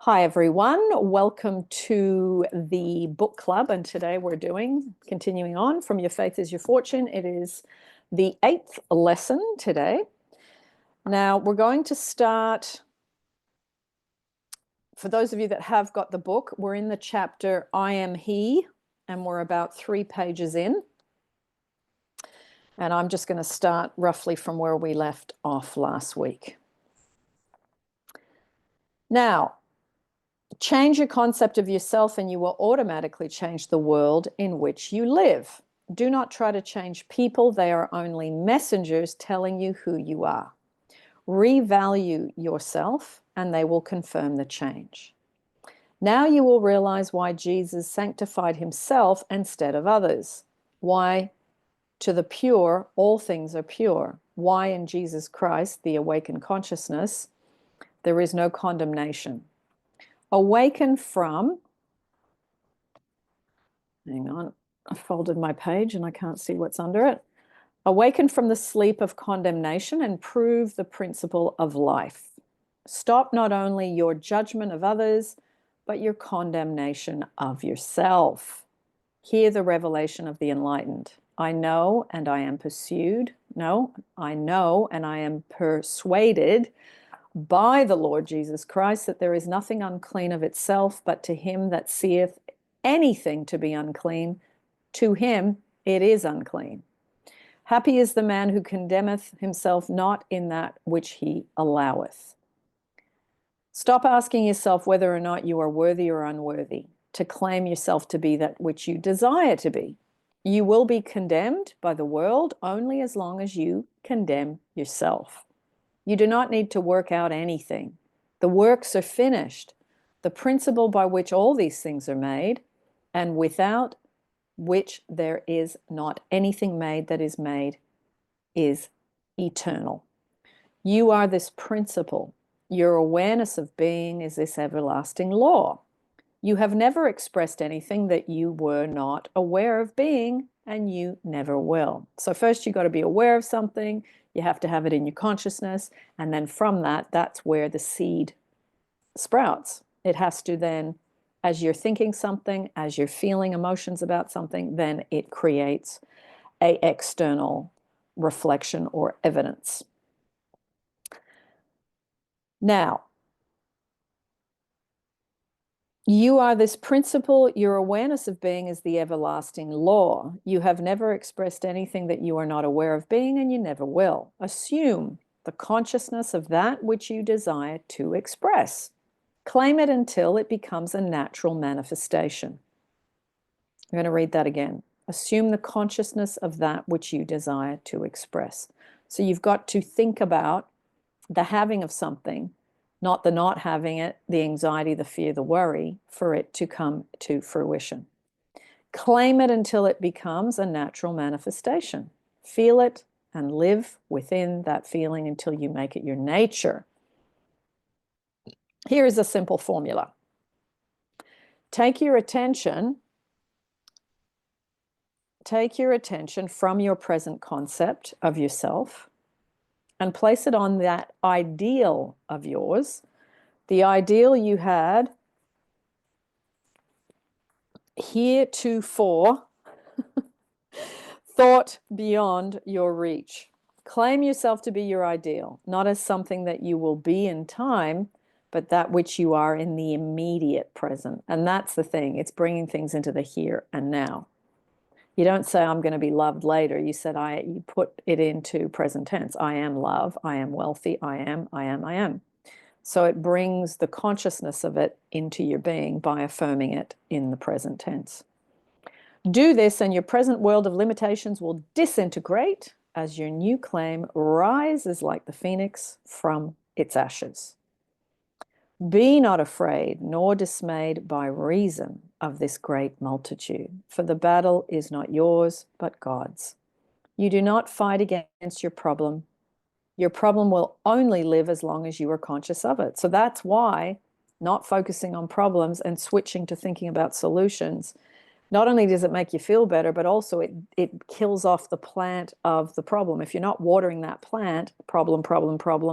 Hi, everyone. Welcome to the book club. And today we're continuing on from Your Faith is Your Fortune. It is the 8th lesson today. Now we're going to start, for those of you that have got the book, we're in the chapter I Am He, and we're about 3 pages in. And I'm just going to start roughly from where we left off last week. Now, change your concept of yourself and you will automatically change the world in which you live. Do not try to change people. They are only messengers telling you who you are. Revalue yourself and they will confirm the change. Now you will realize why Jesus sanctified himself instead of others. Why to the pure, all things are pure. Why in Jesus Christ, the awakened consciousness, there is no condemnation. Awaken from, hang on, I folded my page and I can't see what's under it. Awaken from the sleep of condemnation and prove the principle of life. Stop not only your judgment of others, but your condemnation of yourself. Hear the revelation of the enlightened. I know and I am pursued. No, I know and I am persuaded by the Lord Jesus Christ that there is nothing unclean of itself, but to him that seeth anything to be unclean, to him it is unclean. Happy is the man who condemneth himself not in that which he alloweth. Stop asking yourself whether or not you are worthy or unworthy to claim yourself to be that which you desire to be. You will be condemned by the world only as long as you condemn yourself. You do not need to work out anything. The works are finished. The principle by which all these things are made, and without which there is not anything made that is made, is eternal. You are this principle. Your awareness of being is this everlasting law. You have never expressed anything that you were not aware of being, and you never will. So first you've got to be aware of something. You have to have it in your consciousness. And then from that, that's where the seed sprouts. It has to then, as you're thinking something, as you're feeling emotions about something, then it creates an external reflection or evidence. Now, you are this principle. Your awareness of being is the everlasting law. You have never expressed anything that you are not aware of being, and you never will. Assume the consciousness of that which you desire to express. Claim it until it becomes a natural manifestation. I'm going to read that again. Assume the consciousness of that which you desire to express. So you've got to think about the having of something, not the not having it, the anxiety, the fear, the worry, for it to come to fruition. Claim it until it becomes a natural manifestation. Feel it and live within that feeling until you make it your nature. Here is a simple formula. Take your attention from your present concept of yourself and place it on that ideal of yours, the ideal you had heretofore thought beyond your reach. Claim yourself to be your ideal, not as something that you will be in time, but that which you are in the immediate present. And that's the thing. It's bringing things into the here and now. You don't say, I'm going to be loved later. You said, you put it into present tense. I am love. I am wealthy. I am. So it brings the consciousness of it into your being by affirming it in the present tense. Do this and your present world of limitations will disintegrate as your new claim rises like the phoenix from its ashes. Be not afraid nor dismayed by reason of this great multitude, for the battle is not yours, but God's. You do not fight against your problem. Your problem will only live as long as you are conscious of it. So that's why not focusing on problems and switching to thinking about solutions, not only does it make you feel better, but also it kills off the plant of the problem. If you're not watering that plant, problem,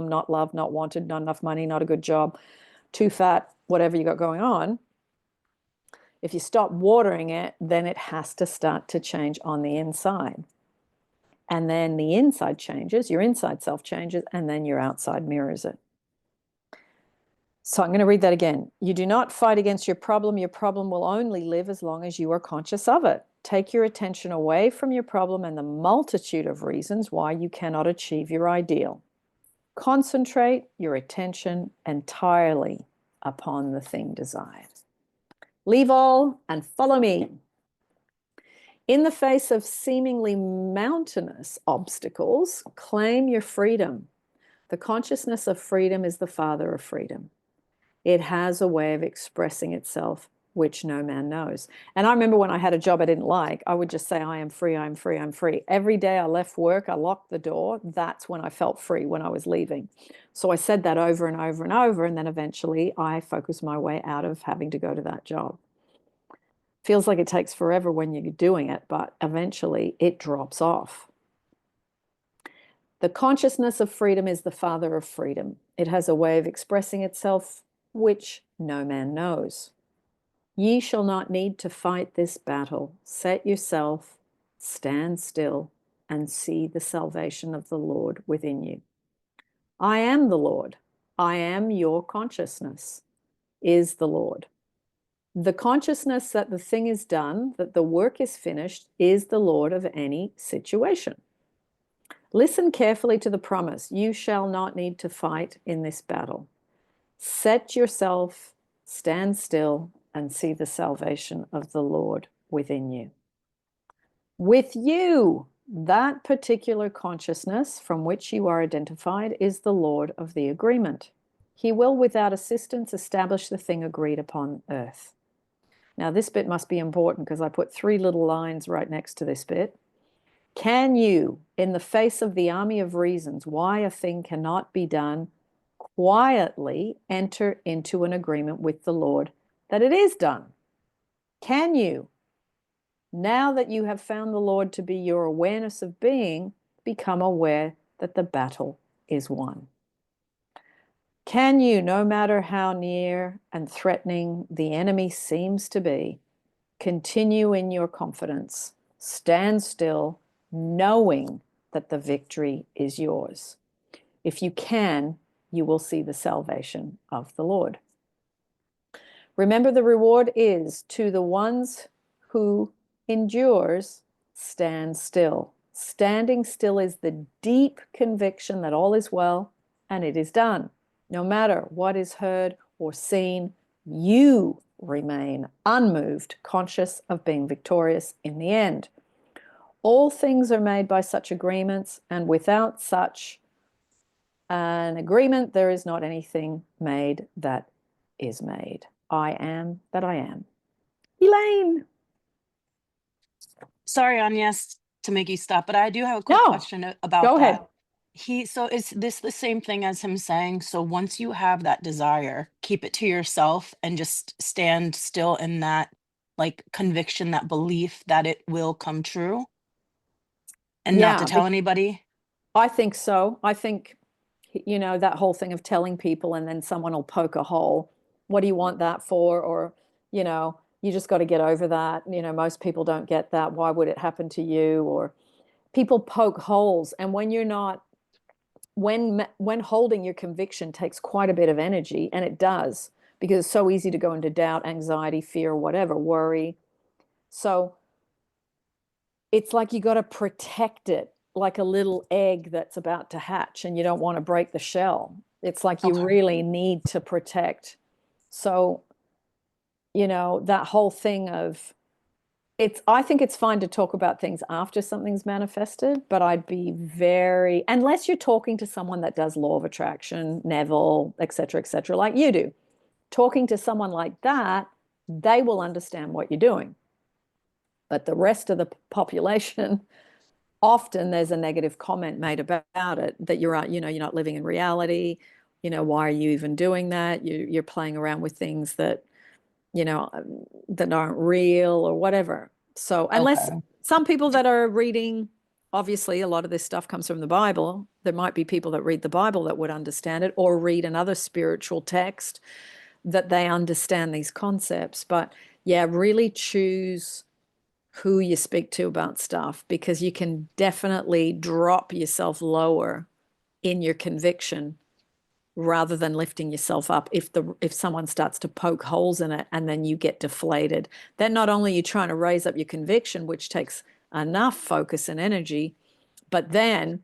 not love, not wanted, not enough money, not a good job, too fat, whatever you got going on, if you stop watering it, then it has to start to change on the inside. And then the inside changes, your inside self changes, and then your outside mirrors it. So I'm going to read that again. You do not fight against your problem. Your problem will only live as long as you are conscious of it. Take your attention away from your problem and the multitude of reasons why you cannot achieve your ideal. Concentrate your attention entirely upon the thing desired. Leave all and follow me. In the face of seemingly mountainous obstacles, claim your freedom. The consciousness of freedom is the father of freedom. It has a way of expressing itself, which no man knows. And I remember when I had a job I didn't like, I would just say, I am free, I'm free, I'm free. Every day I left work, I locked the door. That's when I felt free, when I was leaving. So I said that over and over and over, and then eventually I focused my way out of having to go to that job. Feels like it takes forever when you're doing it, but eventually it drops off. The consciousness of freedom is the father of freedom. It has a way of expressing itself, which no man knows. Ye shall not need to fight this battle. Set yourself, stand still, and see the salvation of the Lord within you. I am the Lord. I am your consciousness, is the Lord. The consciousness that the thing is done, that the work is finished, is the Lord of any situation. Listen carefully to the promise. You shall not need to fight in this battle. Set yourself, stand still, and see the salvation of the Lord within you. With you, that particular consciousness from which you are identified is the Lord of the agreement. He will, without assistance, establish the thing agreed upon earth. Now, this bit must be important because I put 3 little lines right next to this bit. Can you, in the face of the army of reasons why a thing cannot be done, quietly enter into an agreement with the Lord that it is done? Can you, now that you have found the Lord to be your awareness of being, become aware that the battle is won? Can you, no matter how near and threatening the enemy seems to be, continue in your confidence, stand still, knowing that the victory is yours? If you can, you will see the salvation of the Lord. Remember, the reward is to the ones who endures, stand still. Standing still is the deep conviction that all is well and it is done. No matter what is heard or seen, you remain unmoved, conscious of being victorious in the end. All things are made by such agreements, and without such an agreement, there is not anything made that is made. I am that I am. Elaine. Sorry, Agnes, to make you stop, but I do have a quick question about Go that. ahead. So is this the same thing as him saying, so once you have that desire, keep it to yourself and just stand still in that like conviction, that belief that it will come true and not to Yeah, tell anybody? I think so. I think, that whole thing of telling people and then someone will poke a hole. What do you want that for? Or, you just got to get over that. Most people don't get that. Why would it happen to you? Or people poke holes. And when you're not, when holding your conviction takes quite a bit of energy, and it does, because it's so easy to go into doubt, anxiety, fear, whatever, worry. So it's like you got to protect it like a little egg that's about to hatch and you don't want to break the shell. It's like you really need to protect. So, that whole thing of I think it's fine to talk about things after something's manifested, but I'd be unless you're talking to someone that does law of attraction, Neville, et cetera, like you do, talking to someone like that, they will understand what you're doing. But the rest of the population, often there's a negative comment made about it, that you're not living in reality. Why are you even doing that? You're playing around with things that, that aren't real or whatever. So unless some people that are reading, obviously a lot of this stuff comes from the Bible. There might be people that read the Bible that would understand it, or read another spiritual text that they understand these concepts. But yeah, really choose who you speak to about stuff, because you can definitely drop yourself lower in your conviction rather than lifting yourself up if someone starts to poke holes in it and then you get deflated. Then not only are you trying to raise up your conviction, which takes enough focus and energy, but then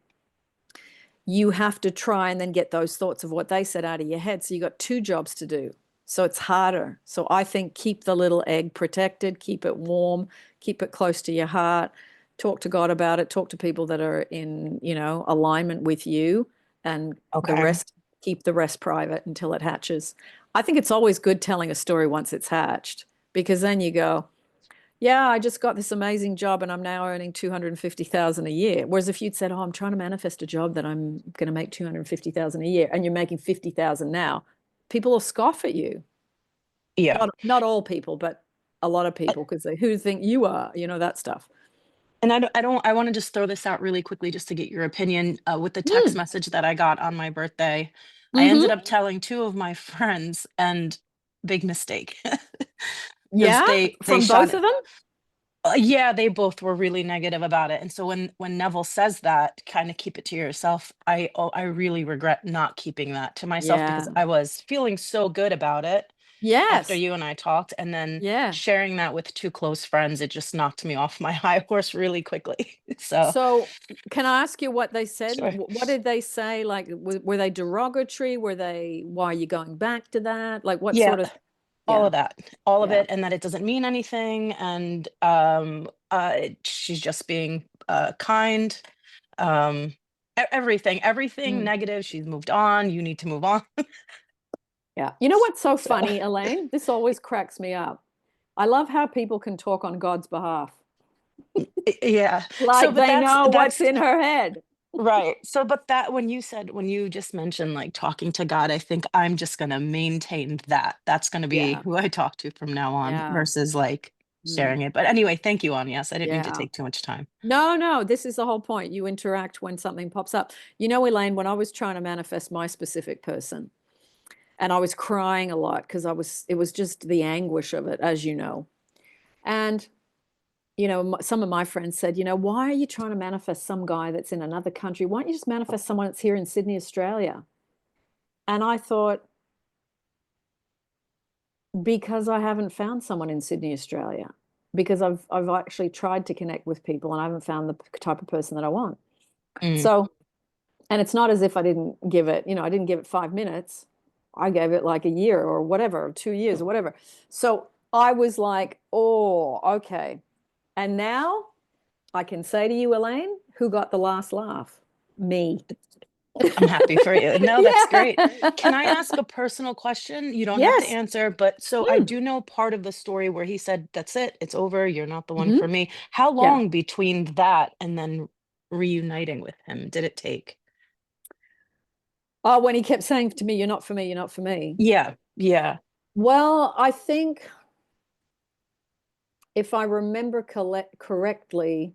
you have to try and then get those thoughts of what they said out of your head. So you got two jobs to do. So it's harder. So I think keep the little egg protected, keep it warm, keep it close to your heart, talk to God about it, talk to people that are in, alignment with you, and the Okay. rest, keep the rest private until it hatches. I think it's always good telling a story once it's hatched, because then you go, yeah, I just got this amazing job and I'm now earning 250,000 a year. Whereas if you'd said, oh, I'm trying to manifest a job that I'm going to make 250,000 a year, and you're making 50,000 now, people will scoff at you. Yeah. Not all people, but a lot of people, because they, who do you think you are, that stuff. And I want to just throw this out really quickly just to get your opinion. With the text Mm. message that I got on my birthday, I ended Mm-hmm. up telling two of my friends, and big mistake. Because Yeah, they from both shot. of them. Yeah, they both were really negative about it. And so when Neville says that, kind of keep it to yourself, I really regret not keeping that to myself, because Yeah. I was feeling so good about it after Yes. you and I talked, and then Yeah. sharing that with two close friends, it just knocked me off my high horse really quickly. So, So, can I ask you what they said? sure. What did they say? Like, were they derogatory? Were they, why are you going back to that? Like, what Yeah, sort of, all yeah, of that. All of yeah. it, and that it doesn't mean anything, and she's just being kind. Everything Mm. negative. She's moved on. You need to move on. Yeah. You know what's so So funny, Elaine? This always cracks me up. I love how people can talk on God's behalf. yeah. So, Like but they know what's that's in her head. right. So, but that when you just mentioned like talking to God, I think I'm just gonna maintain that. That's gonna be Yeah. who I talk to from now on Yeah. versus like Mm. sharing it. But anyway, thank you, Agnes. I didn't mean to Yeah. take too much time. No, no, this is the whole point. You interact when something pops up. Elaine, when I was trying to manifest my specific person, and I was crying a lot because it was just the anguish of it, as you know. And, some of my friends said, why are you trying to manifest some guy that's in another country? Why don't you just manifest someone that's here in Sydney, Australia? And I thought, because I haven't found someone in Sydney, Australia, because I've actually tried to connect with people and I haven't found the type of person that I want. Mm, So, and it's not as if I didn't give it, I didn't give it 5 minutes. I gave it like a year or whatever, or 2 years or whatever. So I was like, oh, okay. And now I can say to you, Elaine, who got the last laugh? Me. I'm happy for you. No, that's great. Can I Yeah. ask a personal question? You don't have to Yes. answer, but so I Mm. do know part of the story where he said, "That's it, it's over. You're not the one Hmm. for me." How Yeah. long between that and then reuniting with him did it take? Oh, when he kept saying to me, you're not for me, you're not for me. Yeah, yeah. Well, I think if I remember correctly,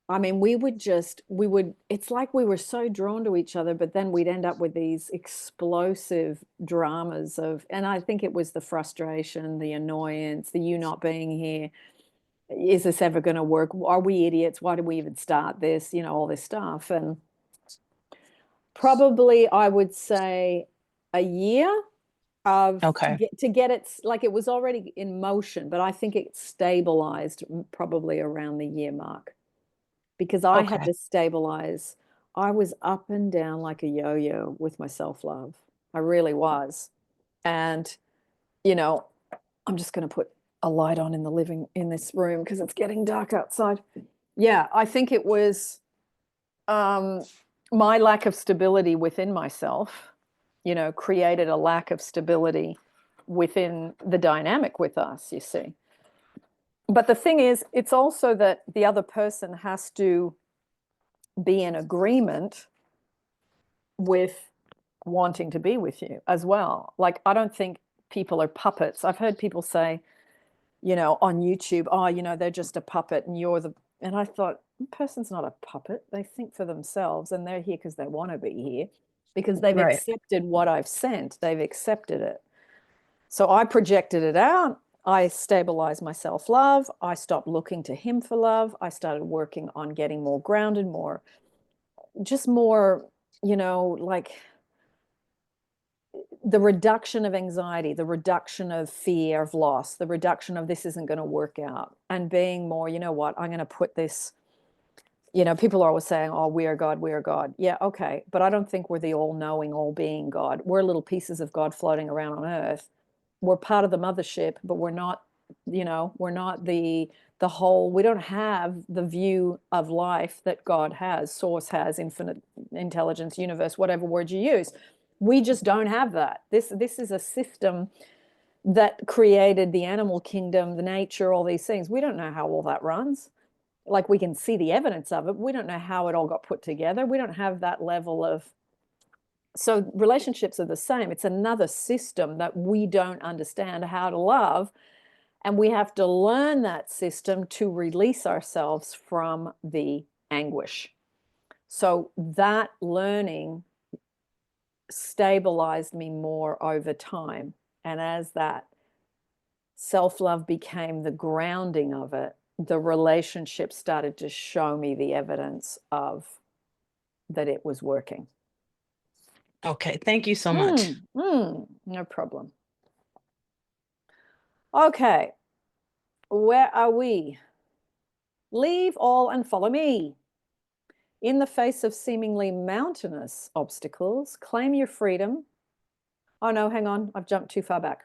I mean, it's like we were so drawn to each other, but then we'd end up with these explosive dramas and I think it was the frustration, the annoyance, the you not being here. Is this ever going to work? Are we idiots? Why did we even start this? All this stuff. And probably I would say a year of Okay, to get it, like it was already in motion, but I think it stabilized probably around the year mark, because I had okay. to stabilize. I was up and down like a yo-yo with my self-love. I really was. And, you know, I'm just going to put a light on in this room because it's getting dark outside. Yeah, I think it was um, my lack of stability within myself, created a lack of stability within the dynamic with us, you see. But the thing is, it's also that the other person has to be in agreement with wanting to be with you as well. Like, I don't think people are puppets. I've heard people say, on YouTube, oh, they're just a puppet and and I thought, the person's not a puppet. They think for themselves and they're here because they want to be here, because they've Right. accepted what I've sent. They've accepted it. So I projected it out. I stabilized my self-love. I stopped looking to him for love. I started working on getting more grounded, just more, like the reduction of anxiety, the reduction of fear of loss, the reduction of this isn't going to work out, and being more, you know what, I'm going to put this, people are always saying, oh, we are God, we are God. Yeah, okay. But I don't think we're the all-knowing, all-being God. We're little pieces of God floating around on earth. We're part of the mothership, but we're not, we're not the whole. We don't have the view of life that God has, source has, infinite intelligence, universe, whatever word you use. We just don't have that. This is a system that created the animal kingdom, the nature, all these things. We don't know how all that runs. Like, we can see the evidence of it, but we don't know how it all got put together. We don't have that level of. So relationships are the same. It's another system that we don't understand how to love. And we have to learn that system to release ourselves from the anguish. So that learning stabilized me more over time. And as that self-love became the grounding of it, the relationship started to show me the evidence of that it was working. Okay, thank you so much. No problem. Okay, where are we? Leave all and follow me. In the face of seemingly mountainous obstacles, claim your freedom. Oh no, hang on, I've jumped too far back.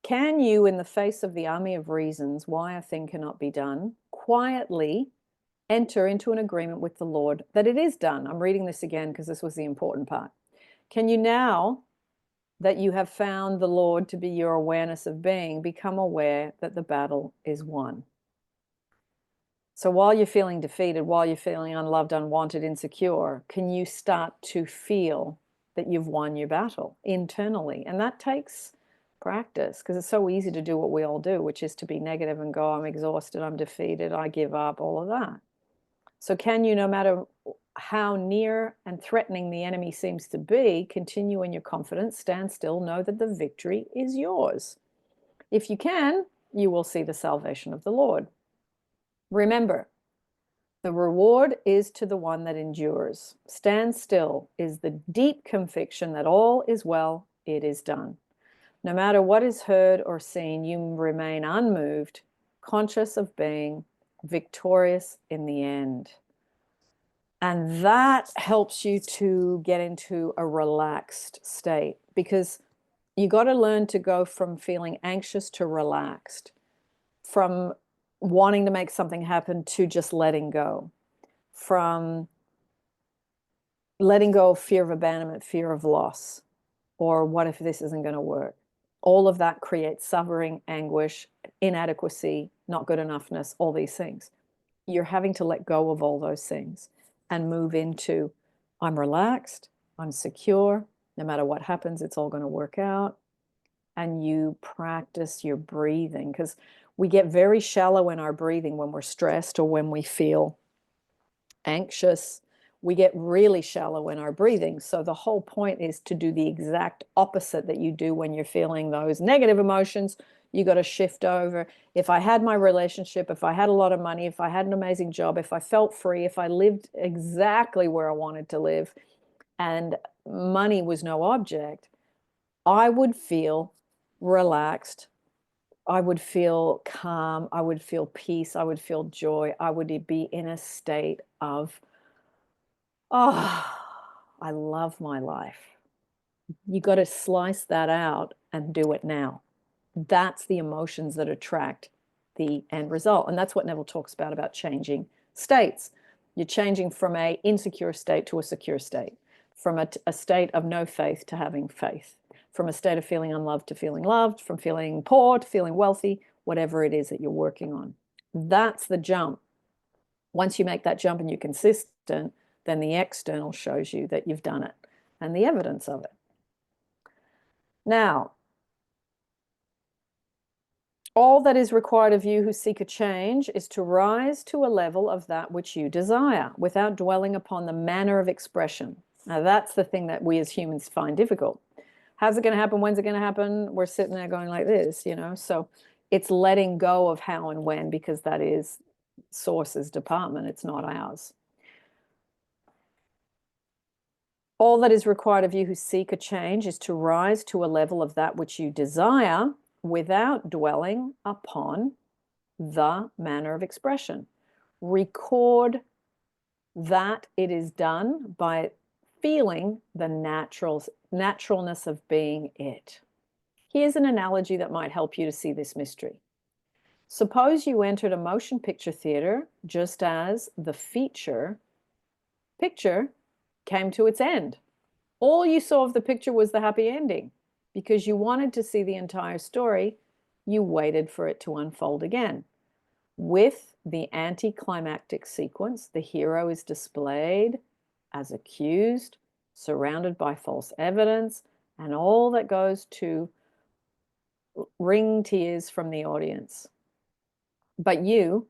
Can you, in the face of the army of reasons why a thing cannot be done, quietly enter into an agreement with the Lord that it is done? I'm reading this again because this was the important part. Can you, now that you have found the Lord to be your awareness of being, become aware that the battle is won? So while you're feeling defeated, while you're feeling unloved, unwanted, insecure, can you start to feel that you've won your battle internally? And that takes practice, because it's so easy to do what we all do, which is to be negative and go, I'm exhausted, I'm defeated, I give up, all of that. So can you, no matter how near and threatening the enemy seems to be, continue in your confidence, stand still, know that the victory is yours? If you can, you will see the salvation of the Lord. Remember, the reward is to the one that endures. Stand still is the deep conviction that all is well, it is done. No matter what is heard or seen, you remain unmoved, conscious of being victorious in the end. And that helps you to get into a relaxed state, because you got to learn to go from feeling anxious to relaxed, from wanting to make something happen to just letting go, from letting go of fear of abandonment, fear of loss, or what if this isn't going to work? All of that creates suffering, anguish, inadequacy, not good enoughness, all these things. You're having to let go of all those things and move into, I'm relaxed, I'm secure, no matter what happens, it's all going to work out. And you practice your breathing, because we get very shallow in our breathing when we're stressed or when we feel anxious. We get really shallow in our breathing. So the whole point is to do the exact opposite that you do when you're feeling those negative emotions. You got to shift over. If I had my relationship, if I had a lot of money, if I had an amazing job, if I felt free, if I lived exactly where I wanted to live, and money was no object, I would feel relaxed. I would feel calm. I would feel peace. I would feel joy. I would be in a state of, oh, I love my life. You got to slice that out and do it now. That's the emotions that attract the end result. And that's what Neville talks about changing states. You're changing from an insecure state to a secure state, from a state of no faith to having faith, from a state of feeling unloved to feeling loved, from feeling poor to feeling wealthy, whatever it is that you're working on. That's the jump. Once you make that jump and you're consistent, then the external shows you that you've done it and the evidence of it. Now, all that is required of you who seek a change is to rise to a level of that which you desire without dwelling upon the manner of expression. Now, that's the thing that we as humans find difficult. how's it going to happen? When's it going to happen? We're sitting there going like this, you know? So it's letting go of how and when, because that is Source's department. It's not ours. All that is required of you who seek a change is to rise to a level of that which you desire without dwelling upon the manner of expression. Record that it is done by feeling the naturalness of being it. Here's an analogy that might help you to see this mystery. Suppose you entered a motion picture theater just as the feature picture came to its end. All you saw of the picture was the happy ending. Because you wanted to see the entire story, you waited for it to unfold again. With the anticlimactic sequence, the hero is displayed as accused, surrounded by false evidence, and all that goes to wring tears from the audience. But you,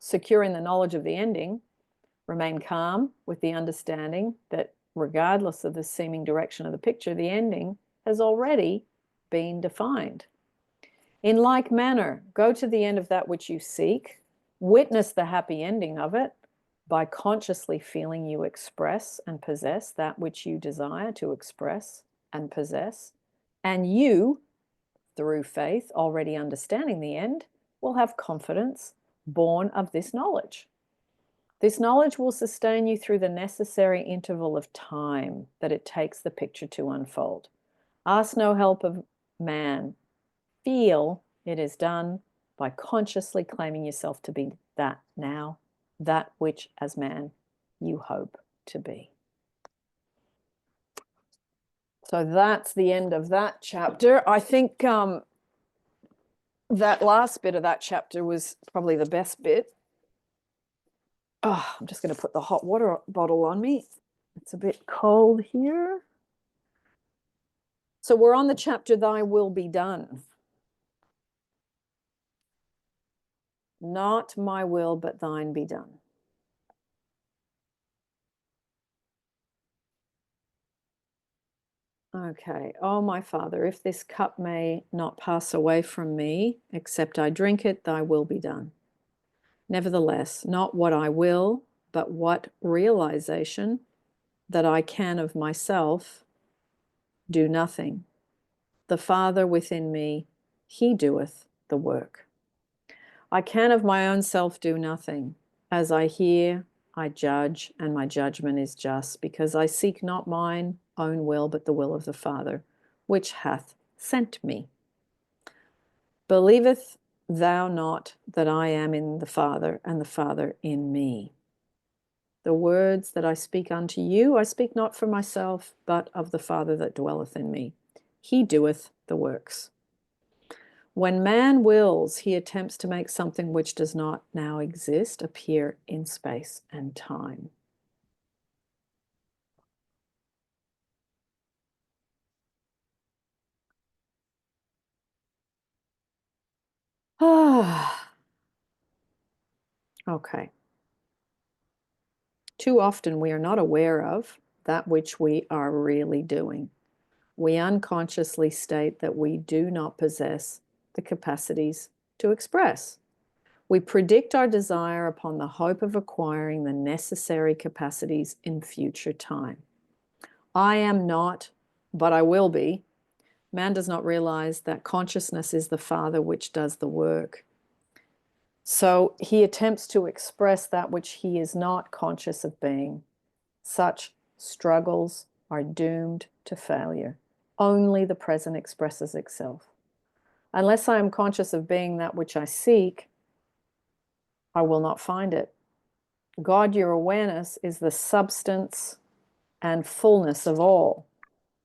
secure in the knowledge of the ending, remain calm with the understanding that regardless of the seeming direction of the picture, the ending has already been defined. In like manner, go to the end of that which you seek, witness the happy ending of it by consciously feeling you express and possess that which you desire to express and possess, and you, through faith, already understanding the end, will have confidence born of this knowledge. This knowledge will sustain you through the necessary interval of time that it takes the picture to unfold. Ask no help of man. Feel it is done by consciously claiming yourself to be that now, that which as man you hope to be. So that's the end of that chapter. I think that last bit of that chapter was probably the best bit. Oh, I'm just going to put the hot water bottle on me. It's a bit cold here. So we're on the chapter, Thy Will Be Done. Not my will, but thine be done. Okay. Oh, my Father, if this cup may not pass away from me, except I drink it, thy will be done. Nevertheless, not what I will, but what realization that I can of myself do nothing. The Father within me, he doeth the work. I can of my own self do nothing. As I hear, I judge, and my judgment is just, because I seek not mine own will, but the will of the Father, which hath sent me. Believeth thou not that I am in the Father, and the Father in me? The words that I speak unto you, I speak not for myself, but of the Father that dwelleth in me. He doeth the works. When man wills, he attempts to make something which does not now exist appear in space and time. Ah. Okay. Too often we are not aware of that which we are really doing. We unconsciously state that we do not possess the capacities to express. We predict our desire upon the hope of acquiring the necessary capacities in future time. I am not, but I will be. Man does not realize that consciousness is the Father which does the work. So he attempts to express that which he is not conscious of being. Such struggles are doomed to failure. Only the present expresses itself. Unless I am conscious of being that which I seek, I will not find it. God, your awareness is the substance and fullness of all.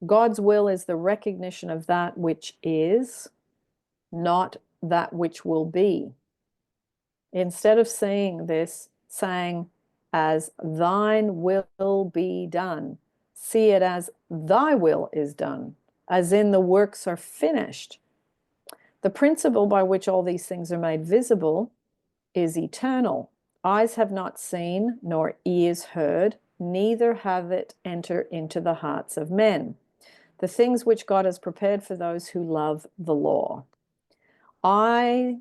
God's will is the recognition of that which is, not that which will be. Instead of seeing this, saying, as thine will be done, see it as thy will is done, as in the works are finished. The principle by which all these things are made visible is eternal. Eyes have not seen, nor ears heard, neither have it entered into the hearts of men. the things which God has prepared for those who love the law. Eye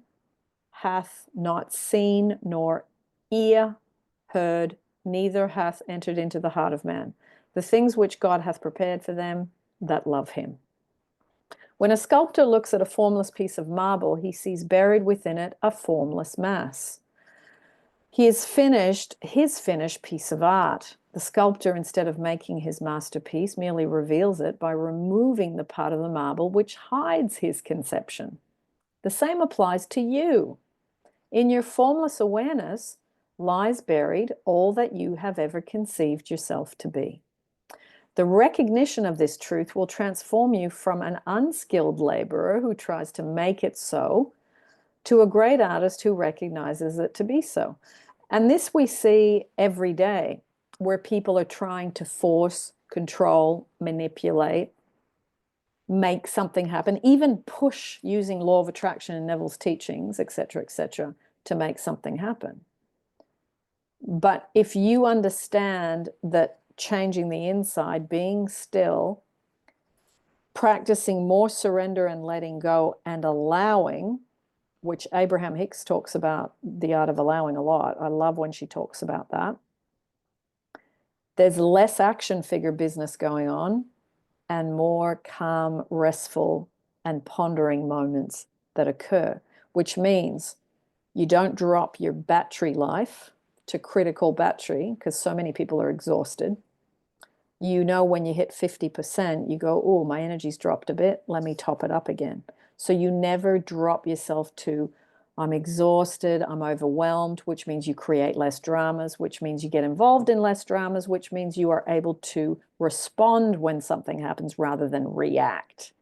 hath not seen, nor ear heard, neither hath entered into the heart of man, the things which God hath prepared for them that love him. When a sculptor looks at a formless piece of marble, he sees buried within it a formless mass. He has finished his finished piece of art. The sculptor, instead of making his masterpiece, merely reveals it by removing the part of the marble which hides his conception. The same applies to you. In your formless awareness lies buried all that you have ever conceived yourself to be. The recognition of this truth will transform you from an unskilled laborer who tries to make it so to a great artist who recognizes it to be so. And this we see every day, where people are trying to force, control, manipulate, make something happen, even push using law of attraction and Neville's teachings, etc., to make something happen. But if you understand that changing the inside, being still, practicing more surrender and letting go and allowing, which Abraham Hicks talks about the art of allowing a lot. I love when she talks about that. There's less action figure business going on and more calm, restful, and pondering moments that occur, which means you don't drop your battery life to critical battery, because so many people are exhausted. You know, when you hit 50%, you go, oh, my energy's dropped a bit. Let me top it up again. So you never drop yourself to, I'm exhausted, I'm overwhelmed, which means you create less dramas, which means you get involved in less dramas, which means you are able to respond when something happens rather than react.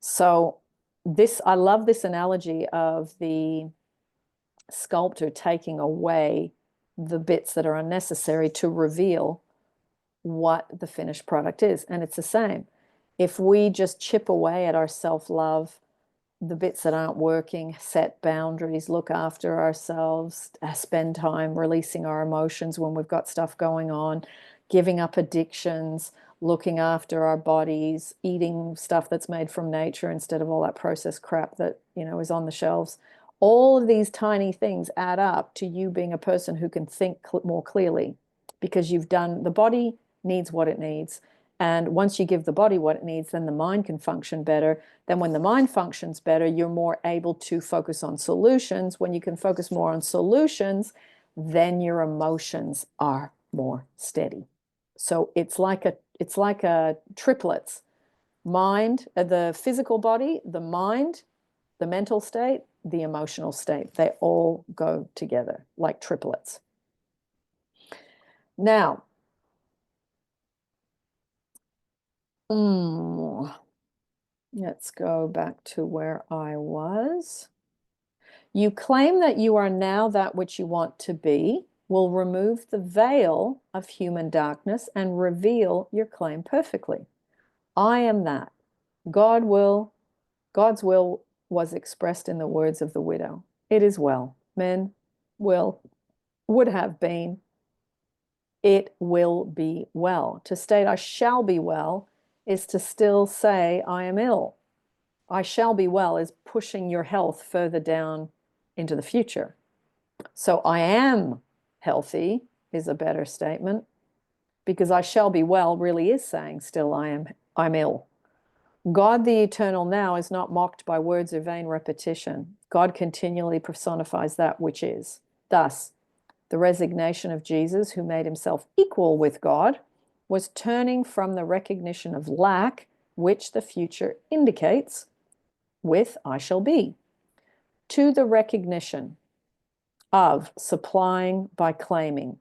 So this, I love this analogy of the sculptor taking away the bits that are unnecessary to reveal what the finished product is. And it's the same. If we just chip away at our self-love, the bits that aren't working, set boundaries, look after ourselves, spend time releasing our emotions when we've got stuff going on, giving up addictions, looking after our bodies, eating stuff that's made from nature instead of all that processed crap that, you know, is on the shelves. All of these tiny things add up to you being a person who can think more clearly, because you've done, the body needs what it needs. And once you give the body what it needs, then the mind can function better. Then when the mind functions better, you're more able to focus on solutions. When you can focus more on solutions, then your emotions are more steady. So it's like a triplets. Mind, the physical body, the mind, the mental state, the emotional state. They all go together like triplets. Now, let's go back to where I was. You claim that you are now that which you want to be, will remove the veil of human darkness and reveal your claim perfectly. I am that. God's will was expressed in the words of the widow. It is well. Men would have been. It will be well. To state I shall be well is to still say I am ill. I shall be well is pushing your health further down into the future. So I am healthy is a better statement, because I shall be well really is saying still I'm ill. God the eternal now is not mocked by words or vain repetition. God continually personifies that which is. Thus, the resignation of Jesus, who made himself equal with God, was turning from the recognition of lack, which the future indicates, with I shall be, to the recognition of supplying by claiming.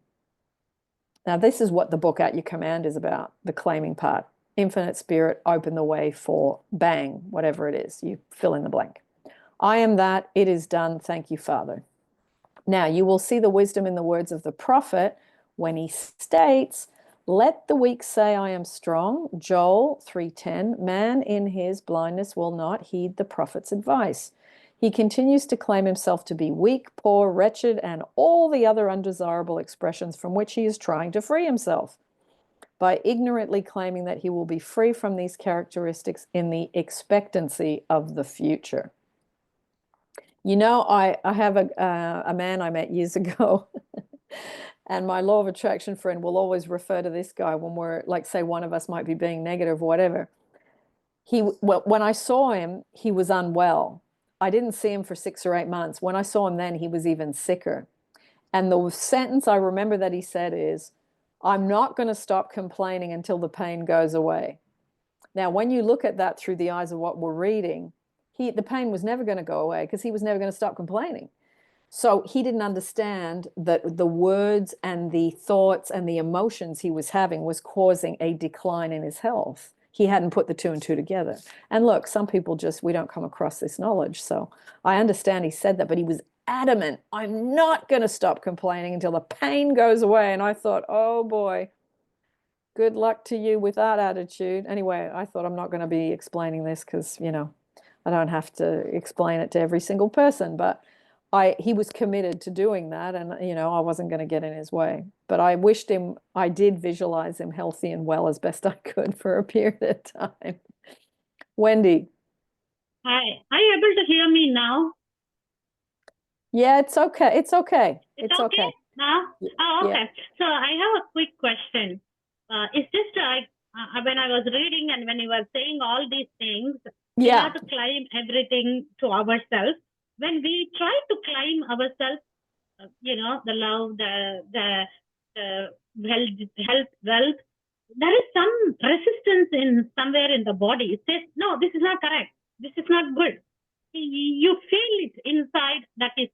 Now, this is what the book At Your Command is about, the claiming part. Infinite Spirit, open the way for bang, whatever it is. You fill in the blank. I am that, it is done, thank you, Father. Now, you will see the wisdom in the words of the prophet when he states, let the weak say I am strong. Joel 3:10, man in his blindness will not heed the prophet's advice. He continues to claim himself to be weak, poor, wretched, and all the other undesirable expressions from which he is trying to free himself. by ignorantly claiming that he will be free from these characteristics in the expectancy of the future. You know, I have a man I met years ago, and my law of attraction friend will always refer to this guy when we're like, say, one of us might be being negative or whatever. Well, when I saw him, he was unwell. I didn't see him for 6 or 8 months. When I saw him then, he was even sicker. And the sentence I remember that he said is, I'm not going to stop complaining until the pain goes away. Now, when you look at that through the eyes of what we're reading, the pain was never going to go away because he was never going to stop complaining. So he didn't understand that the words and the thoughts and the emotions he was having was causing a decline in his health. He hadn't put the two and two together. And look, some people just, we don't come across this knowledge. So I understand he said that, but he was adamant, I'm not going to stop complaining until the pain goes away. And I thought, oh boy, good luck to you with that attitude. Anyway, I thought I'm not going to be explaining this because, you know, I don't have to explain it to every single person, but he was committed to doing that, and you know, I wasn't going to get in his way. But I wished him, I did visualize him healthy and well as best I could for a period of time. Wendy. Hi, are you able to hear me now? Yeah, it's okay. It's okay. It's okay now? Oh, okay. Yeah. So I have a quick question. It's just when I was reading and when you were saying all these things, we Yeah. have to climb everything to ourselves. When we try to climb ourselves, you know, the love, the health, wealth, there is some resistance in somewhere in the body. It says, no, this is not correct. This is not good. You feel it inside that is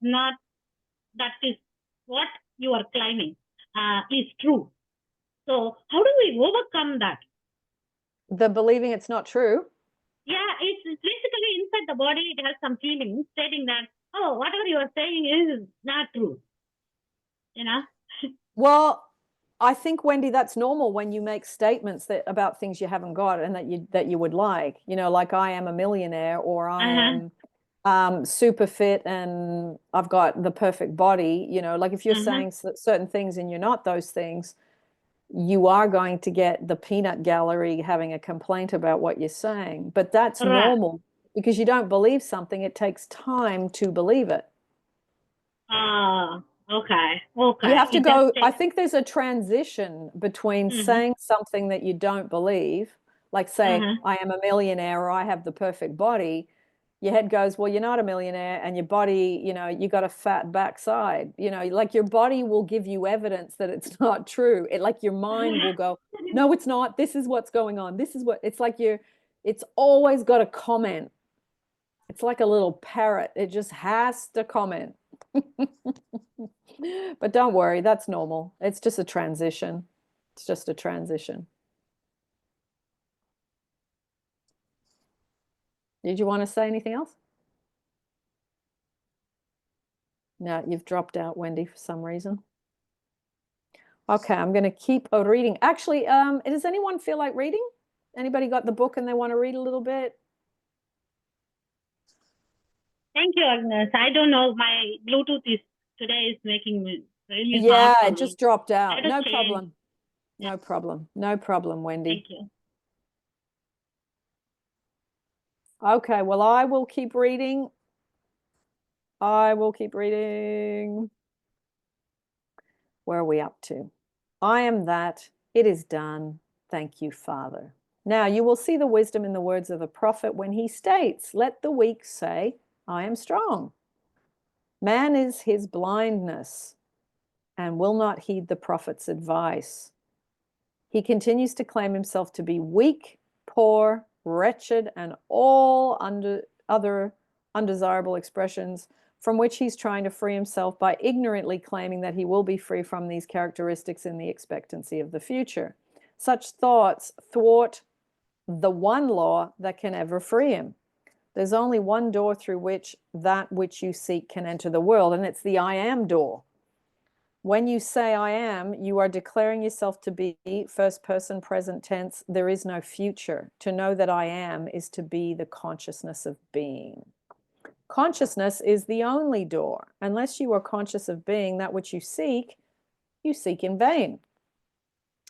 what you are climbing is true. So how do we overcome that? The believing it's not true. Yeah, it's basically inside the body. It has some feelings stating that, oh, whatever you are saying is not true. You know? Well, I think, Wendy, that's normal when you make statements about things you haven't got and that you would like. You know, like I am a millionaire, or I am super fit and I've got the perfect body. You know, like if you're saying certain things and you're not those things, you are going to get the peanut gallery having a complaint about what you're saying. But that's normal because you don't believe something. It takes time to believe it. Okay. You have to go, I think there's a transition between saying something that you don't believe, like say, I am a millionaire or I have the perfect body. Your head goes, well, you're not a millionaire, and your body, you know, you got a fat backside. You know, like your body will give you evidence that it's not true. Like your mind will go, no, it's not. This is what's going on. This is what, it's like it's always got a comment. It's like a little parrot. It just has to comment. But don't worry, that's normal. It's just a transition. It's just a transition. Did you want to say anything else? No, you've dropped out, Wendy, for some reason. Okay, I'm going to keep reading. Actually, does anyone feel like reading? Anybody got the book and they want to read a little bit? Thank you, Agnes. I don't know. My Bluetooth today is making me really hard. Yeah, it just dropped out. No problem. No problem. No problem, Wendy. Thank you. Okay, well, I will keep reading. I will keep reading. Where are we up to? I am that. It is done. Thank you, Father. Now you will see the wisdom in the words of the prophet when he states, let the weak say, I am strong. Man is his blindness and will not heed the prophet's advice. He continues to claim himself to be weak, poor, wretched, and all other undesirable expressions from which he's trying to free himself by ignorantly claiming that he will be free from these characteristics in the expectancy of the future. Such thoughts thwart the one law that can ever free him. There's only one door through which that which you seek can enter the world, and it's the I am door. When you say I am, you are declaring yourself to be first person present tense. There is no future. To know that I am is to be the consciousness of being. Consciousness is the only door. Unless you are conscious of being that which you seek in vain.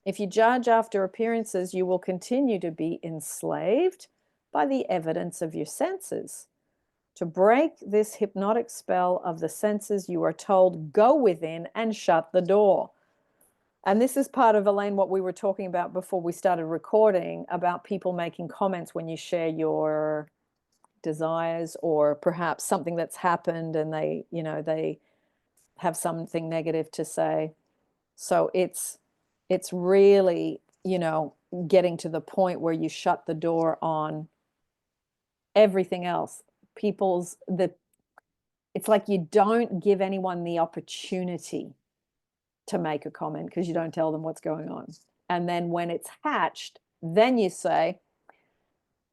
If you judge after appearances, you will continue to be enslaved by the evidence of your senses. To break this hypnotic spell of the senses, you are told, go within and shut the door. And this is part of, Elaine, what we were talking about before we started recording, about people making comments when you share your desires, or perhaps something that's happened and they, you know, they have something negative to say. So it's really, you know, getting to the point where you shut the door on everything else. It's like you don't give anyone the opportunity to make a comment because you don't tell them what's going on. And then when it's hatched, then you say,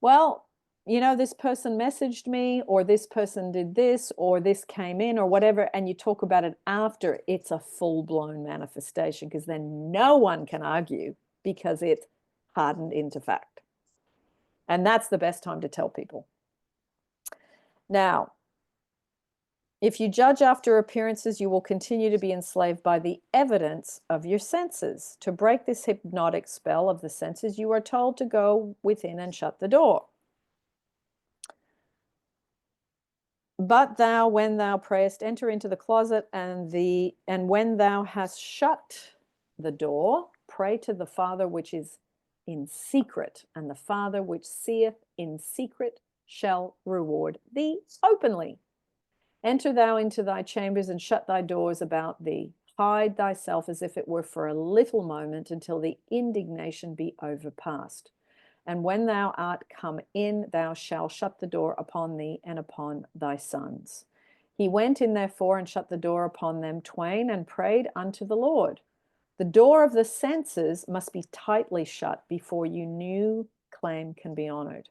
well, you know, this person messaged me, or this person did this, or this came in, or whatever, and you talk about it after it's a full-blown manifestation, because then no one can argue because it's hardened into fact. And that's the best time to tell people. Now, if you judge after appearances, you will continue to be enslaved by the evidence of your senses. To break this hypnotic spell of the senses, you are told to go within and shut the door. But thou, when thou prayest, enter into the closet, and when thou hast shut the door, pray to the Father which is in secret, and the Father which seeth in secret shall reward thee openly. Enter thou into thy chambers and shut thy doors about thee. Hide thyself as if it were for a little moment, until the indignation be overpast. And when thou art come in, thou shalt shut the door upon thee and upon thy sons. He went in therefore and shut the door upon them twain, and prayed unto the Lord. The door of the senses must be tightly shut before your new claim can be honored.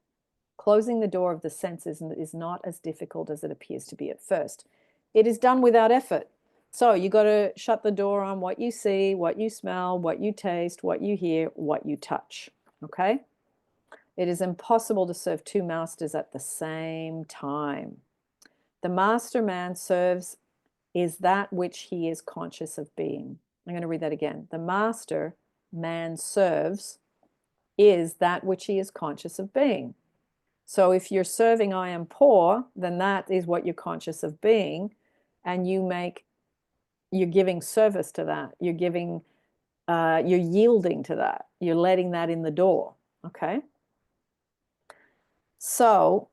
Closing the door of the senses is not as difficult as it appears to be at first. It is done without effort. So you got to shut the door on what you see, what you smell, what you taste, what you hear, what you touch. Okay? It is impossible to serve two masters at the same time. The master man serves is that which he is conscious of being. I'm going to read that again. The master man serves is that which he is conscious of being. So if you're serving I am poor, then that is what you're conscious of being, and you're giving service to that. You're yielding to that. You're letting that in the door. Okay? So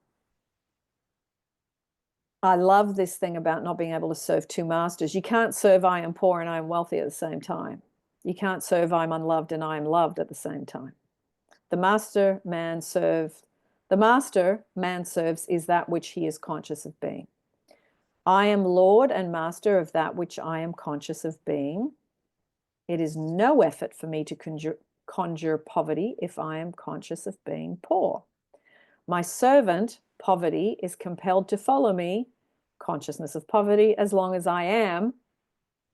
I love this thing about not being able to serve two masters. You can't serve I am poor and I am wealthy at the same time. You can't serve I'm unloved and I am loved at the same time. The master man serves is that which he is conscious of being. I am Lord and master of that which I am conscious of being. It is no effort for me to conjure poverty if I am conscious of being poor. My servant, poverty, is compelled to follow me, consciousness of poverty, as long as I am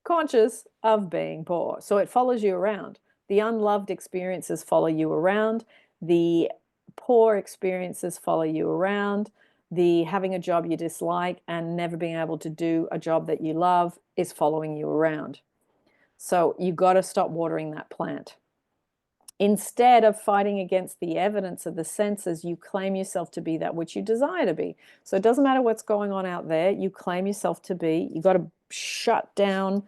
conscious of being poor. So it follows you around. The unloved experiences follow you around. The poor experiences follow you around. The having a job you dislike and never being able to do a job that you love is following you around. So you got to stop watering that plant. Instead of fighting against the evidence of the senses, you claim yourself to be that which you desire to be. So it doesn't matter what's going on out there. You claim yourself to be. You got to shut down.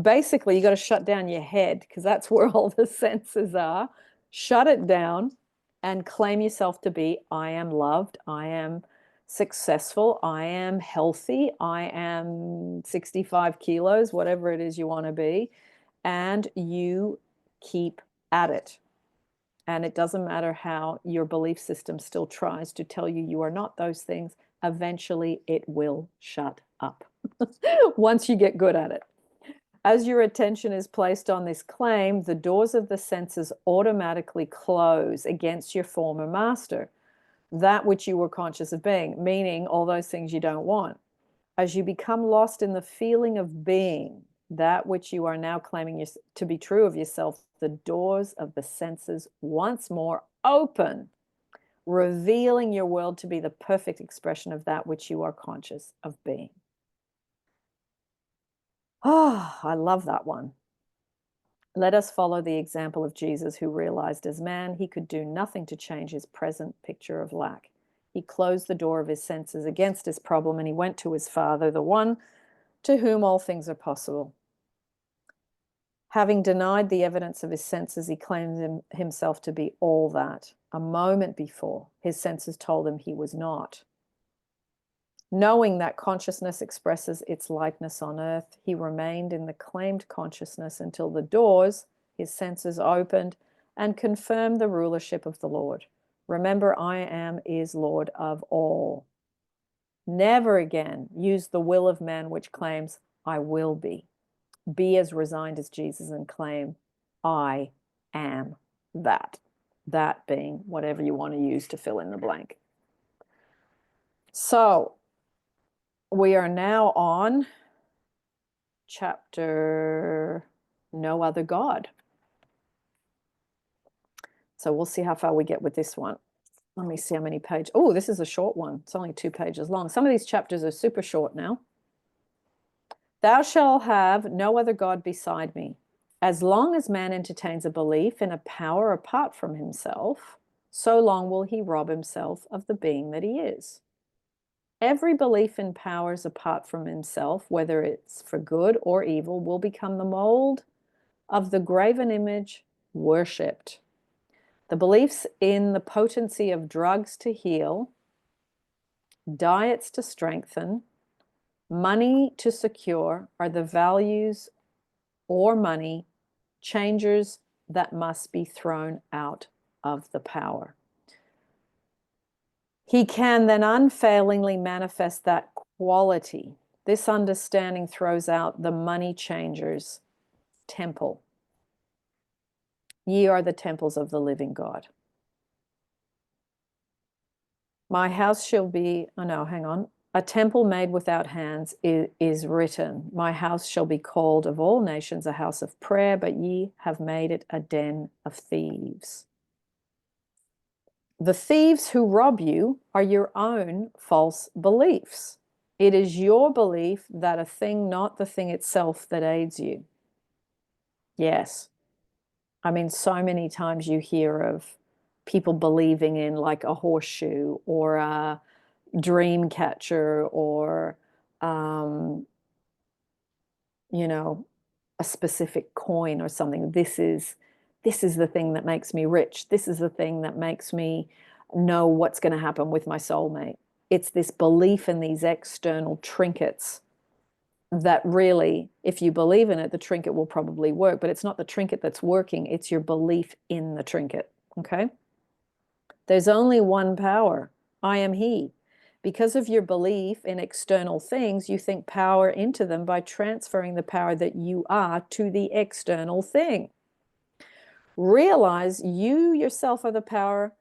Basically, you got to shut down your head, because that's where all the senses are. Shut it down and claim yourself to be, I am loved. I am successful. I am healthy. I am 65 kilos, whatever it is you want to be. And you keep at it. And it doesn't matter how your belief system still tries to tell you you are not those things. Eventually, it will shut up once you get good at it. As your attention is placed on this claim, the doors of the senses automatically close against your former master, that which you were conscious of being, meaning all those things you don't want. As you become lost in the feeling of being, that which you are now claiming to be true of yourself, the doors of the senses once more open, revealing your world to be the perfect expression of that which you are conscious of being. Oh, I love that one. Let us follow the example of Jesus, who realized as man he could do nothing to change his present picture of lack. He closed the door of his senses against his problem, and he went to his Father, the one to whom all things are possible. Having denied the evidence of his senses, he claimed himself to be all that. A moment before, his senses told him he was not. Knowing that consciousness expresses its likeness on earth, he remained in the claimed consciousness until the doors, his senses, opened and confirmed the rulership of the Lord. Remember, I am is Lord of all. Never again use the will of man which claims, I will be. Be as resigned as Jesus and claim, I am that. That being whatever you want to use to fill in the blank. So, we are now on chapter No Other God. So we'll see how far we get with this one. Let me see how many pages. Oh, this is a short one. It's only 2 pages long. Some of these chapters are super short now. Thou shalt have no other God beside me. As long as man entertains a belief in a power apart from himself, so long will he rob himself of the being that he is. Every belief in powers apart from himself, whether it's for good or evil, will become the mold of the graven image worshipped. The beliefs in the potency of drugs to heal, diets to strengthen, money to secure are the values or money changers that must be thrown out of the power. He can then unfailingly manifest that quality. This understanding throws out the money changer's temple. Ye are the temples of the living God. My house shall be, oh no, hang on. A temple made without hands is written. My house shall be called of all nations a house of prayer, but ye have made it a den of thieves. The thieves who rob you are your own false beliefs. It is your belief that a thing, not the thing itself, that aids you. Yes. I mean, so many times you hear of people believing in like a horseshoe or a dream catcher or, you know, a specific coin or something. This is the thing that makes me rich. This is the thing that makes me know what's going to happen with my soulmate. It's this belief in these external trinkets that really, if you believe in it, the trinket will probably work, but it's not the trinket that's working. It's your belief in the trinket. Okay. There's only one power. I am he. Because of your belief in external things, you think power into them by transferring the power that you are to the external thing. Realize you yourself are the power.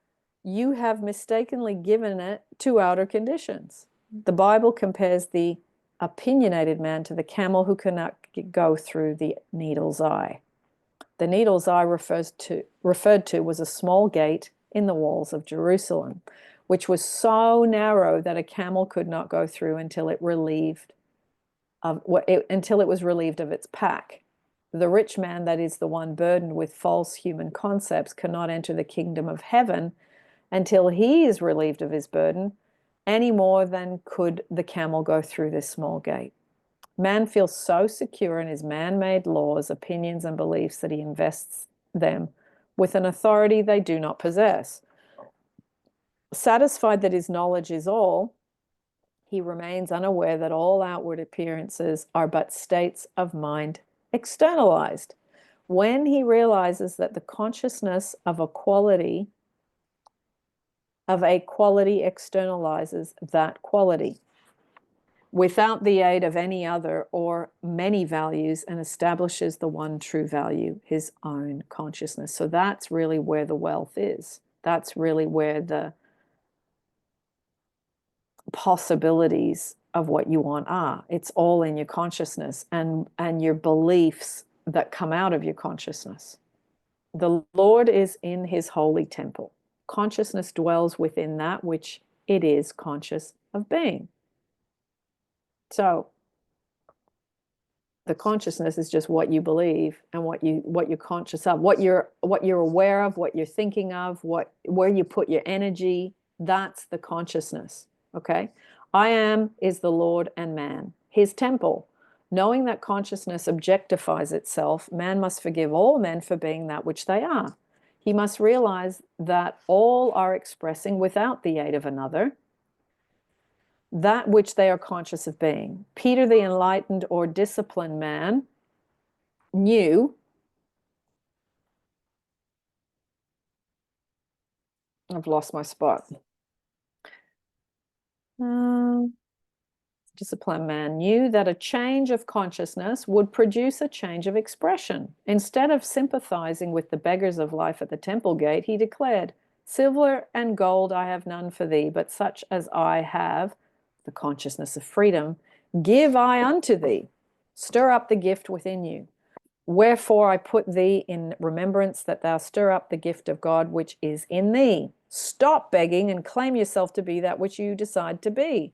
You have mistakenly given it to outer conditions. The Bible compares the opinionated man to the camel who cannot go through the needle's eye. The needle's eye referred to was a small gate in the walls of Jerusalem, which was so narrow that a camel could not go through until it was relieved of its pack. The rich man, that is the one burdened with false human concepts, cannot enter the kingdom of heaven until he is relieved of his burden, any more than could the camel go through this small gate. Man feels so secure in his man-made laws, opinions, and beliefs that he invests them with an authority they do not possess. Satisfied that his knowledge is all, he remains unaware that all outward appearances are but states of mind externalized. When he realizes that the consciousness of a quality externalizes that quality without the aid of any other or many values, and establishes the one true value, his own consciousness. So that's really where the wealth is. That's really where the possibilities of what you want are. It's all in your consciousness and your beliefs that come out of your consciousness. The Lord is in his holy temple. Consciousness dwells within that which it is conscious of being. So The consciousness is just what you believe and what you're conscious of, what you're aware of, what you're thinking of, where you put your energy. That's the consciousness. Okay? I am is the Lord and man, his temple. Knowing that consciousness objectifies itself, man must forgive all men for being that which they are. He must realize that all are expressing without the aid of another that which they are conscious of being. Peter, the enlightened or disciplined man, knew, I've lost my spot. Disciplined man knew that a change of consciousness would produce a change of expression. Instead of sympathizing with the beggars of life at the temple gate, he declared, "Silver and gold I have none for thee, but such as I have, the consciousness of freedom, give I unto thee. Stir up the gift within you. Wherefore I put thee in remembrance that thou stir up the gift of God which is in thee. Stop begging and claim yourself to be that which you decide to be.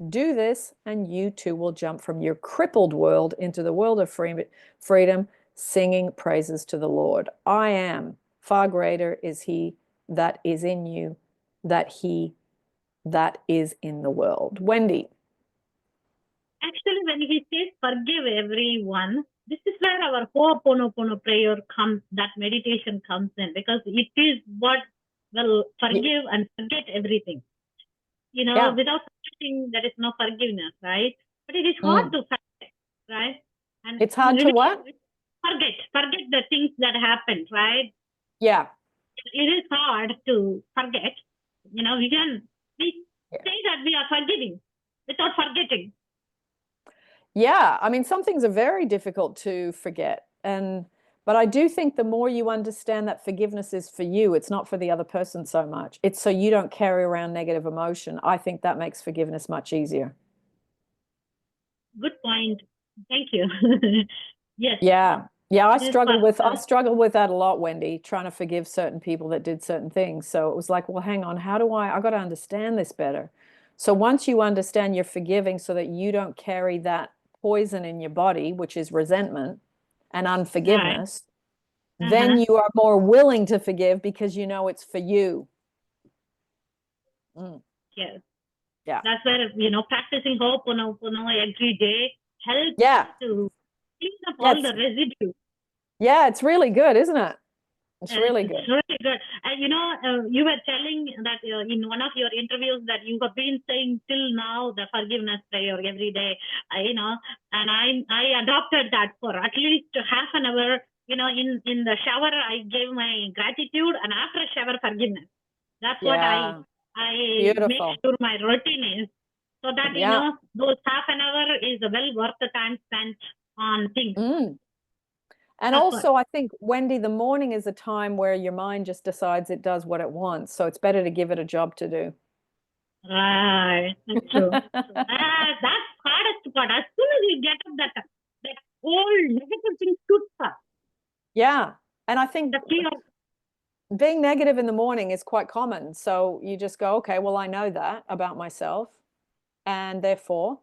Do this, and you too will jump from your crippled world into the world of freedom, singing praises to the Lord. I am. Far greater is he that is in you, that he that is in the world." Wendy. Actually, when he says forgive everyone, this is where our Ho'oponopono prayer comes, that meditation comes in, because it is what will forgive and forget everything. Yeah. Without forgetting, there is no forgiveness, right? But it is hard to forget, right? And It's hard to what? Forget the things that happened, right? Yeah. It is hard to forget. We say that we are forgiving without forgetting. Yeah, I mean, some things are very difficult to forget. But I do think the more you understand that forgiveness is for you, it's not for the other person so much. It's so you don't carry around negative emotion. I think that makes forgiveness much easier. Good point. Thank you. Yes. Yeah. Yeah, I struggled with that a lot, Wendy, trying to forgive certain people that did certain things. So it was like, well, hang on, I got to understand this better. So once you understand you're forgiving so that you don't carry that poison in your body, which is resentment and unforgiveness, then you are more willing to forgive because you know it's for you. Yes. Yeah. That's where, practicing Ho'oponopono every day helps to clean up all the residue. Yeah, it's really good, isn't it? It's really good. It's really good. And you were telling that in one of your interviews that you have been saying till now the forgiveness prayer every day, and I adopted that for at least half an hour. In the shower, I gave my gratitude, and after shower, forgiveness. That's what I make sure my routine is, so that those half an hour is well worth the time spent on things. And also, I think, Wendy, the morning is a time where your mind just decides it does what it wants. So it's better to give it a job to do. Right. That's true. That's hardest part. As soon as you get up, that old negative thing shoots up. Yeah. And I think being negative in the morning is quite common. So you just go, okay, well, I know that about myself. And therefore,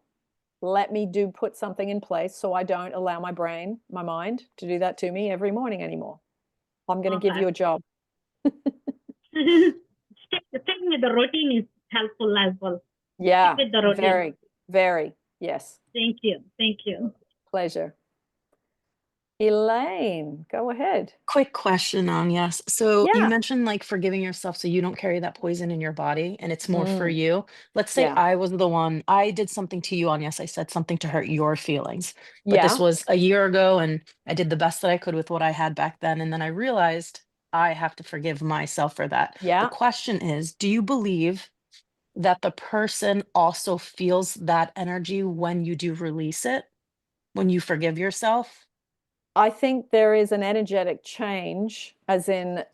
let me put something in place so I don't allow my brain, my mind, to do that to me every morning anymore. I'm going to give you a job. Staying with the routine is helpful as well. Yeah, very, very, yes. Thank you. Thank you. Pleasure. Elaine, go ahead. Quick question, Agnes. So you mentioned like forgiving yourself so you don't carry that poison in your body and it's more for you. Let's say I was the one, I did something to you, Agnes. I said something to hurt your feelings. But this was a year ago and I did the best that I could with what I had back then. And then I realized I have to forgive myself for that. The question is, do you believe that the person also feels that energy when you do release it, when you forgive yourself? I think there is an energetic change, as in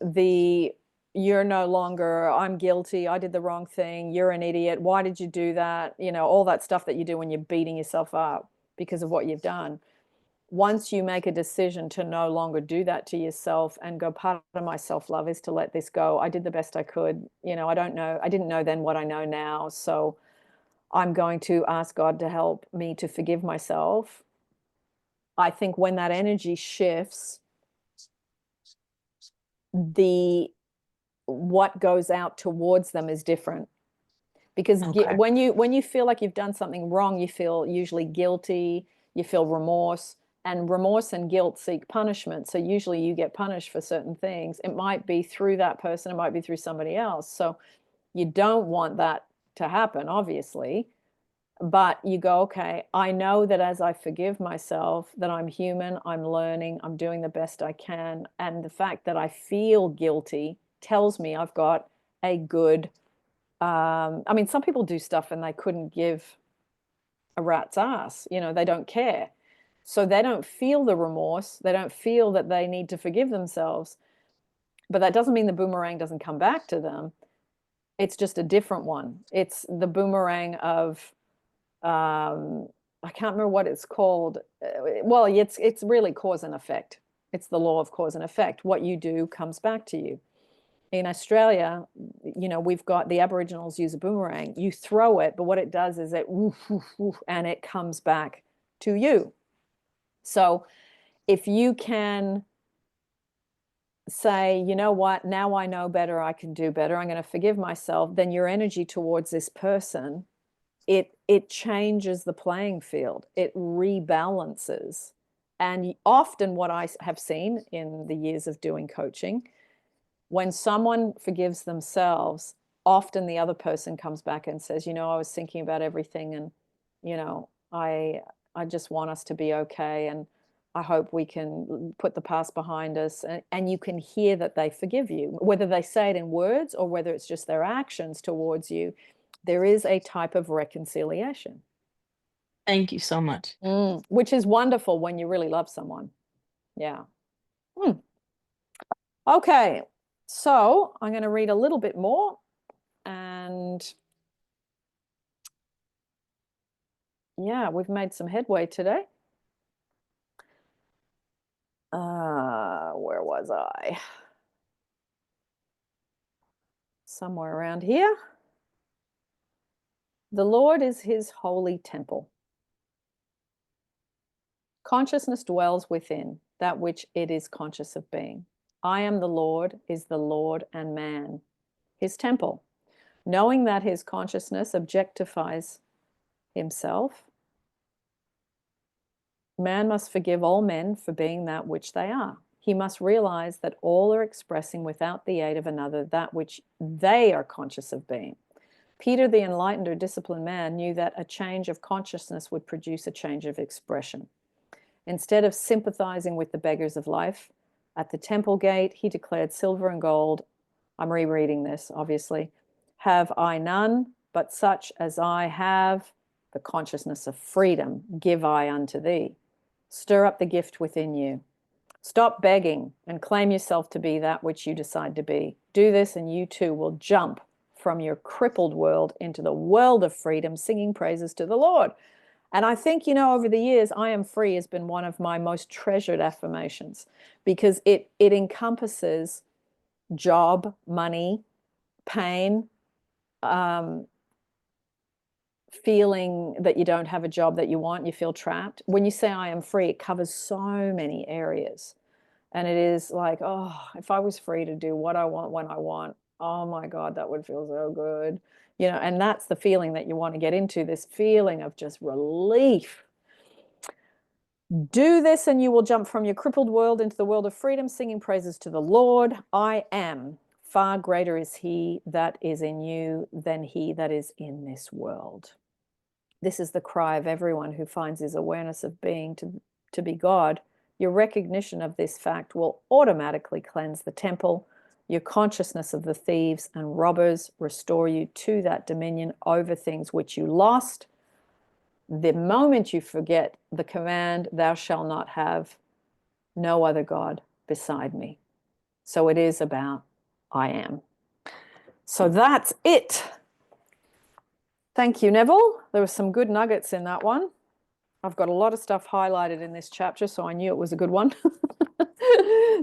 you're no longer, I'm guilty, I did the wrong thing, you're an idiot, why did you do that? All that stuff that you do when you're beating yourself up because of what you've done. Once you make a decision to no longer do that to yourself and go, part of my self-love is to let this go. I did the best I could. I didn't know then what I know now. So I'm going to ask God to help me to forgive myself. I think when that energy shifts, what goes out towards them is different. Because Okay. when you feel like you've done something wrong, you feel usually guilty, you feel remorse, and remorse and guilt seek punishment. So usually you get punished for certain things. It might be through that person, it might be through somebody else. So you don't want that to happen, obviously. But you go, okay, I know that as I forgive myself, that I'm human, I'm learning, I'm doing the best I can. And the fact that I feel guilty tells me I've got a good, I mean, some people do stuff and they couldn't give a rat's ass, they don't care. So they don't feel the remorse. They don't feel that they need to forgive themselves. But that doesn't mean the boomerang doesn't come back to them. It's just a different one. It's the boomerang of, I can't remember what it's called. Well, it's really cause and effect. It's the law of cause and effect. What you do comes back to you. In Australia, we've got the Aboriginals use a boomerang. You throw it, but what it does is it woof, woof, woof, and it comes back to you. So if you can say, you know what, now I know better, I can do better, I'm going to forgive myself, then your energy towards this person, it changes the playing field. It rebalances. And often what I have seen in the years of doing coaching, when someone forgives themselves, often the other person comes back and says, I was thinking about everything, and I just want us to be okay, and I hope we can put the past behind us. And you can hear that they forgive you, whether they say it in words or whether it's just their actions towards you. There is a type of reconciliation. Thank you so much. Which is wonderful when you really love someone. Yeah. Okay. So I'm going to read a little bit more, and yeah, we've made some headway today. Where was I? Somewhere around here. The Lord is his holy temple. Consciousness dwells within that which it is conscious of being. I am the Lord is the Lord and man, his temple. Knowing that his consciousness objectifies himself, man must forgive all men for being that which they are. He must realize that all are expressing without the aid of another that which they are conscious of being. Peter, the enlightened or disciplined man, knew that a change of consciousness would produce a change of expression. Instead of sympathizing with the beggars of life, at the temple gate, he declared, silver and gold, I'm rereading this, obviously, have I none, but such as I have, the consciousness of freedom, give I unto thee. Stir up the gift within you. Stop begging and claim yourself to be that which you decide to be. Do this and you too will jump from your crippled world into the world of freedom, singing praises to the Lord. And I think, over the years, I am free has been one of my most treasured affirmations, because it encompasses job, money, pain, feeling that you don't have a job that you want, you feel trapped. When you say I am free, it covers so many areas. And it is like, oh, if I was free to do what I want when I want, oh my God, that would feel so good. And that's the feeling that you want to get into, this feeling of just relief. Do this and you will jump from your crippled world into the world of freedom, singing praises to the Lord. I am. Far greater is he that is in you than he that is in this world. This is the cry of everyone who finds his awareness of being to be God. Your recognition of this fact will automatically cleanse the temple. Your consciousness of the thieves and robbers restore you to that dominion over things which you lost. The moment you forget the command, thou shalt not have no other God beside me. So it is about I am. So that's it. Thank you, Neville. There were some good nuggets in that one. I've got a lot of stuff highlighted in this chapter, so I knew it was a good one.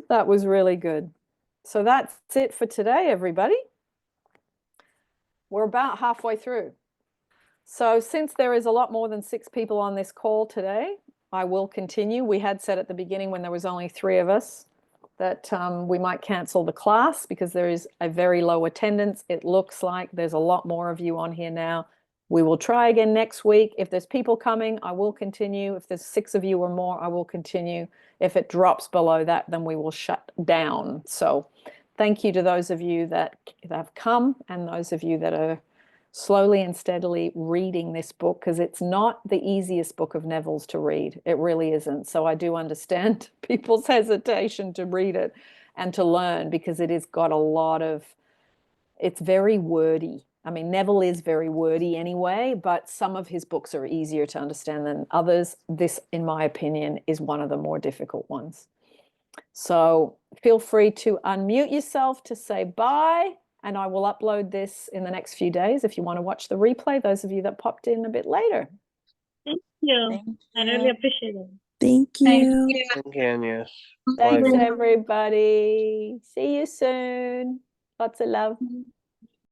That was really good. So that's it for today, everybody. We're about halfway through. So since there is a lot more than 6 people on this call today, I will continue. We had said at the beginning when there was only 3 of us that we might cancel the class because there is a very low attendance. It looks like there's a lot more of you on here now. We will try again next week. If there's people coming, I will continue. If there's 6 of you or more, I will continue. If it drops below that, then we will shut down. So thank you to those of you that have come and those of you that are slowly and steadily reading this book, because it's not the easiest book of Neville's to read. It really isn't. So I do understand people's hesitation to read it and to learn, because it has got a lot of, it's very wordy. I mean, Neville is very wordy anyway, but some of his books are easier to understand than others. This, in my opinion, is one of the more difficult ones. So feel free to unmute yourself to say bye. And I will upload this in the next few days if you want to watch the replay, those of you that popped in a bit later. Thank you. Thank I really appreciate it. Thank you. Thank you, Agnes. Thanks, Bye. everybody. See you soon. Lots of love.